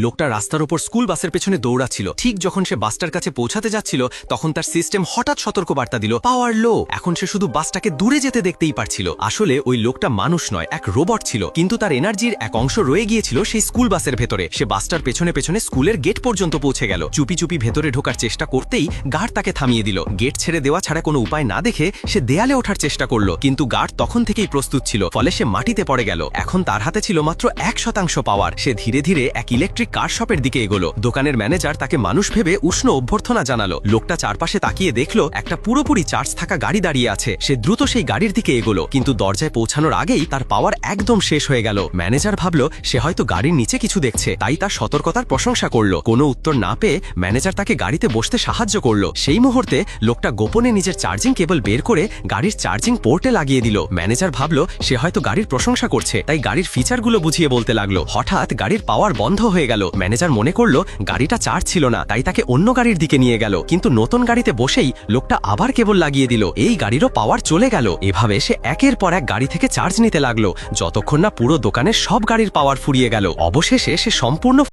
লোকটা রাস্তার ওপর স্কুল বাসের পেছনে দৌড়াচ্ছিল। ঠিক যখন সে বাসটার কাছে পৌঁছাতে যাচ্ছিল তখন তার সিস্টেম হঠাৎ সতর্কবার্তা দিল, পাওয়ার লো। এখন সে শুধু বাসটাকে দূরে যেতে দেখতেই পারছিল। আসলে ওই লোকটা মানুষ নয়, এক রোবট ছিল, কিন্তু তার এনার্জির এক অংশ রয়ে গিয়েছিল সেই স্কুল বাসের ভেতরে। সে বাসটার পেছনে পেছনে স্কুলের গেট পর্যন্ত পৌঁছে গেল। চুপি চুপি ভেতরে ঢোকার চেষ্টা করতেই গার্ড তাকে থামিয়ে দিল। গেট ছেড়ে দেওয়া ছাড়া কোনো উপায় না দেখে সে দেয়ালে ওঠার চেষ্টা করলো, কিন্তু গার্ড তখন থেকেই প্রস্তুত ছিল, ফলে সে মাটিতে পড়ে গেল। এখন তার হাতে ছিল মাত্র 1% পাওয়ার। সে ধীরে ধীরে এক ইলেকট্রিক কার শপের দিকে এগোলো। দোকানের ম্যানেজার তাকে মানুষ ভেবে উষ্ণ অভ্যর্থনা জানালো। লোকটা চারপাশে তাকিয়ে দেখলো একটা পুরোপুরি চার্জ থাকা গাড়ি দাঁড়িয়ে আছে। সে দ্রুত সেই গাড়ির দিকে এগোলো, কিন্তু দরজায় পৌঁছানোর আগেই তার পাওয়ার একদম শেষ হয়ে গেল। ম্যানেজার ভাবলো সে হয়তো গাড়ির নিচে কিছু দেখছে, তাই তার সতর্কতার প্রশংসা করলো। কোনো উত্তর না পেয়ে ম্যানেজার তাকে গাড়িতে বসতে সাহায্য করলো। সেই মুহূর্তে লোকটা গোপনে নিজের চার্জিং কেবল বের করে গাড়ির চার্জিং পোর্টে লাগিয়ে দিল। ম্যানেজার ভাবলো সে হয়তো গাড়ির প্রশংসা করছে, তাই গাড়ির ফিচারগুলো বুঝিয়ে বলতে লাগলো। হঠাৎ গাড়ির পাওয়ার বন্ধ হয়ে গেল। ম্যানেজার মনে করলো গাড়িটা চার্জ ছিল না, তাই তাকে অন্য গাড়ির দিকে নিয়ে গেল। কিন্তু নতুন গাড়িতে বসেই লোকটা আবার কেবল লাগিয়ে দিল। এই গাড়িরও পাওয়ার চলে গেল। এভাবে সে একের পর এক গাড়ি থেকে চার্জ নিতে লাগলো, যতক্ষণ না পুরো দোকানের সব গাড়ির পাওয়ার ফুরিয়ে গেল। অবশেষে সে সম্পূর্ণ